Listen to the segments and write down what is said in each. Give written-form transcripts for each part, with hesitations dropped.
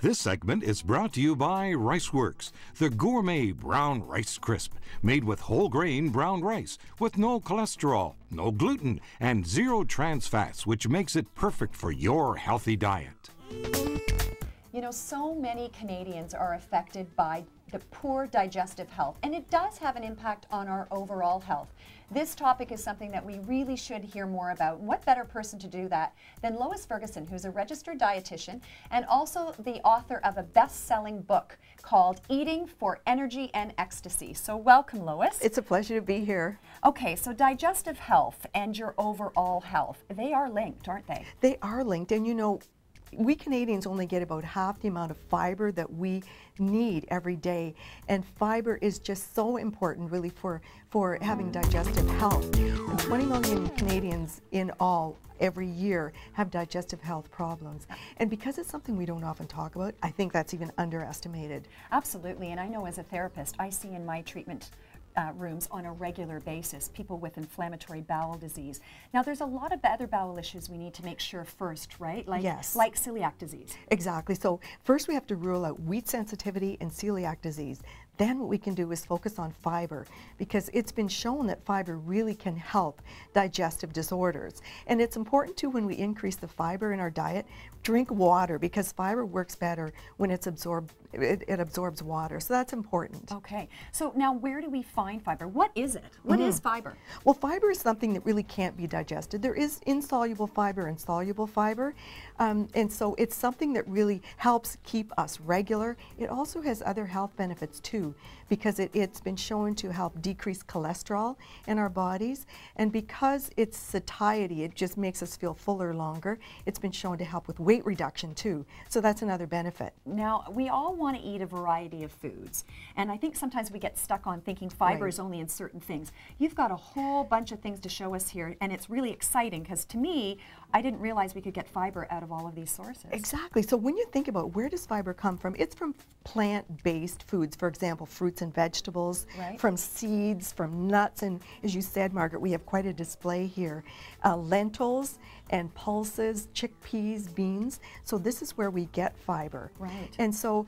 This segment is brought to you by Riceworks, the gourmet brown rice crisp, made with whole grain brown rice, with no cholesterol, no gluten, and zero trans fats, which makes it perfect for your healthy diet. You know, so many Canadians are affected by the poor digestive health, and it does have an impact on our overall health. This topic is something that we really should hear more about. What better person to do that than Lois Ferguson, who's a registered dietitian and also the author of a best-selling book called Eating for Energy and Ecstasy. So welcome, Lois. It's a pleasure to be here. Okay, so digestive health and your overall health, they are linked, aren't they? They are linked, and you know, we Canadians only get about half the amount of fiber that we need every day, and fiber is just so important really for having digestive health. And 20 million Canadians in all every year have digestive health problems, and because it's something we don't often talk about, I think that's even underestimated. Absolutely, and I know as a therapist, I see in my treatment rooms on a regular basis people with inflammatory bowel disease. Now there's a lot of other bowel issues we need to make sure first, right? Like, yes. Like celiac disease. Exactly. So first we have to rule out wheat sensitivity and celiac disease. Then what we can do is focus on fiber, because it's been shown that fiber really can help digestive disorders. And it's important too, when we increase the fiber in our diet, drink water, because fiber works better when it's absorbed. It absorbs water, so that's important. Okay, so now where do we find fiber? What is it? What is fiber? Well, fiber is something that really can't be digested. There is insoluble fiber and soluble fiber, and so it's something that really helps keep us regular. It also has other health benefits too, because it's been shown to help decrease cholesterol in our bodies, and because it's satiety, it just makes us feel fuller longer. It's been shown to help with weight reduction too, so that's another benefit. Now, we all want to eat a variety of foods, and I think sometimes we get stuck on thinking fiber is only in certain things. You've got a whole bunch of things to show us here, and it's really exciting, because to me, I didn't realize we could get fiber out of all of these sources. Exactly. So when you think about where does fiber come from, it's from plant-based foods, for example, fruits and vegetables, from seeds, from nuts, and as you said, Margaret, we have quite a display here. Lentils and pulses, chickpeas, beans. So this is where we get fiber. Right. And so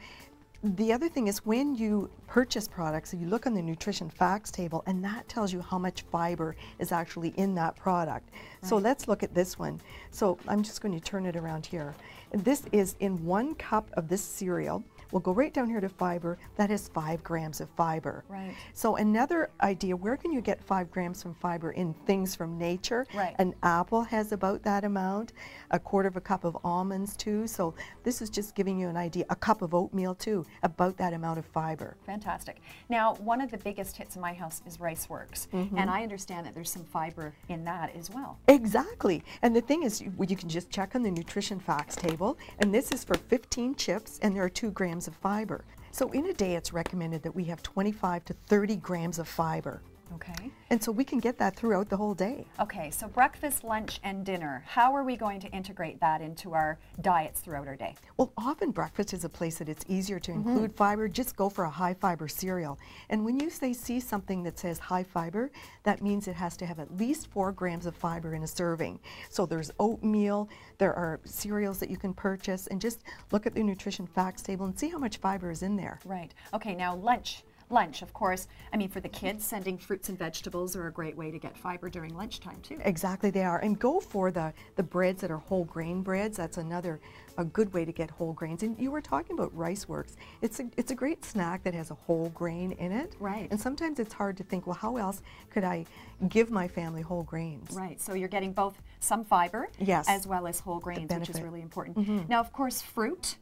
the other thing is, when you purchase products, you look on the nutrition facts table, and that tells you how much fiber is actually in that product. Right. So let's look at this one. So I'm just going to turn it around here. And this is in 1 cup of this cereal. We'll go right down here to fiber. That has 5 grams of fiber. Right. So another idea, where can you get 5 grams from fiber in things from nature? Right. An apple has about that amount, 1/4 of a cup of almonds too. So this is just giving you an idea. A cup of oatmeal too, about that amount of fiber. Fantastic. Now, one of the biggest hits in my house is riceworks, and I understand that there's some fiber in that as well. Exactly. And the thing is, you can just check on the nutrition facts table, and this is for 15 chips, and there are 2 grams of fiber. So in a day, it's recommended that we have 25 to 30 grams of fiber. Okay. And so we can get that throughout the whole day. Okay, so breakfast, lunch, and dinner. How are we going to integrate that into our diets throughout our day? Well, often breakfast is a place that it's easier to include fiber. Just go for a high fiber cereal. And when you see something that says high fiber, that means it has to have at least 4 grams of fiber in a serving. So there's oatmeal, there are cereals that you can purchase, and just look at the nutrition facts table and see how much fiber is in there. Right. Okay, now lunch. Lunch, of course, I mean, for the kids, sending fruits and vegetables are a great way to get fiber during lunchtime too. Exactly, they are. And go for the breads that are whole grain breads. That's a good way to get whole grains. And you were talking about riceworks. It's a great snack that has a whole grain in it. Right. And sometimes it's hard to think, well, how else could I give my family whole grains? Right, so you're getting both some fiber, yes, as well as whole grains, which is really important. Now, of course, fruit.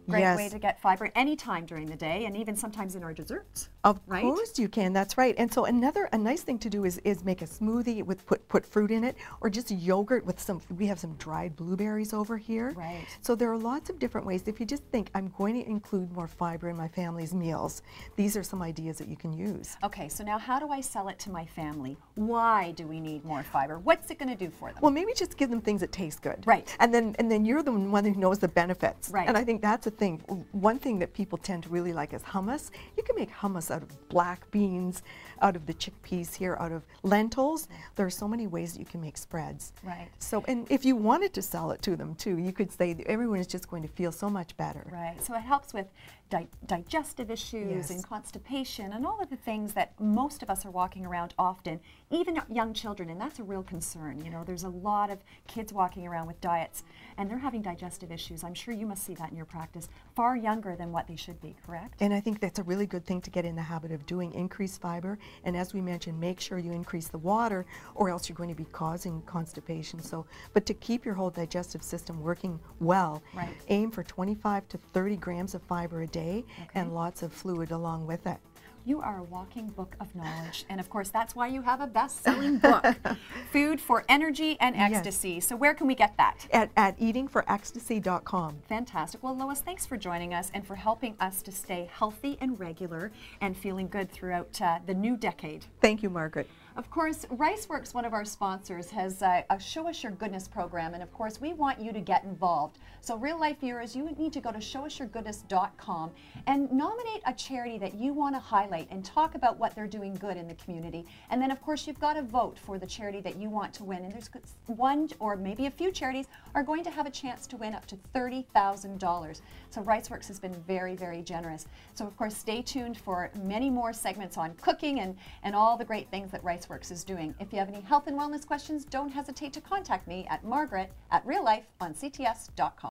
Great yes, way to get fiber anytime during the day, and even sometimes in our desserts. Of right? course you can, that's right. And so a nice thing to do is make a smoothie with put fruit in it, or just yogurt with we have some dried blueberries over here. Right. So there are lots of different ways. If you just think, I'm going to include more fiber in my family's meals, these are some ideas that you can use. Okay, so now how do I sell it to my family? Why do we need more fiber? What's it going to do for them? Well, maybe just give them things that taste good. Right. And then you're the one who knows the benefits. Right. And I think that's a thing. One thing that people tend to really like is hummus. You can make hummus out of black beans, out of the chickpeas here, out of lentils. There are so many ways that you can make spreads. Right. So, and if you wanted to sell it to them too, you could say that everyone is just going to feel so much better. Right. So it helps with digestive issues Yes. and constipation and all of the things that most of us are walking around often, even young children, and that's a real concern. You know, there's a lot of kids walking around with diets and they're having digestive issues. I'm sure you must see that in your practice, far younger than what they should be, correct? And I think that's a really good thing to get in the habit of doing, increase fiber, and as we mentioned, make sure you increase the water or else you're going to be causing constipation. So, but to keep your whole digestive system working well, Right. aim for 25 to 30 grams of fiber a day Okay. and lots of fluid along with it. You are a walking book of knowledge, and of course that's why you have a best-selling book, Food for Energy and Yes. Ecstasy. So where can we get that? At eatingforecstasy.com. Fantastic. Well, Lois, thanks for joining us and for helping us to stay healthy and regular and feeling good throughout the new decade. Thank you, Margaret. Of course, Riceworks, one of our sponsors, has a Show Us Your Goodness program, and of course we want you to get involved. So real life viewers, you need to go to showusyourgoodness.com and nominate a charity that you want to highlight and talk about what they're doing good in the community. And then of course you've got to vote for the charity that you want to win, and there's one or maybe a few charities are going to have a chance to win up to $30,000. So Riceworks has been very, very generous. So of course stay tuned for many more segments on cooking and all the great things that Riceworks is doing. If you have any health and wellness questions, don't hesitate to contact me at Margaret@reallife on CTS.com.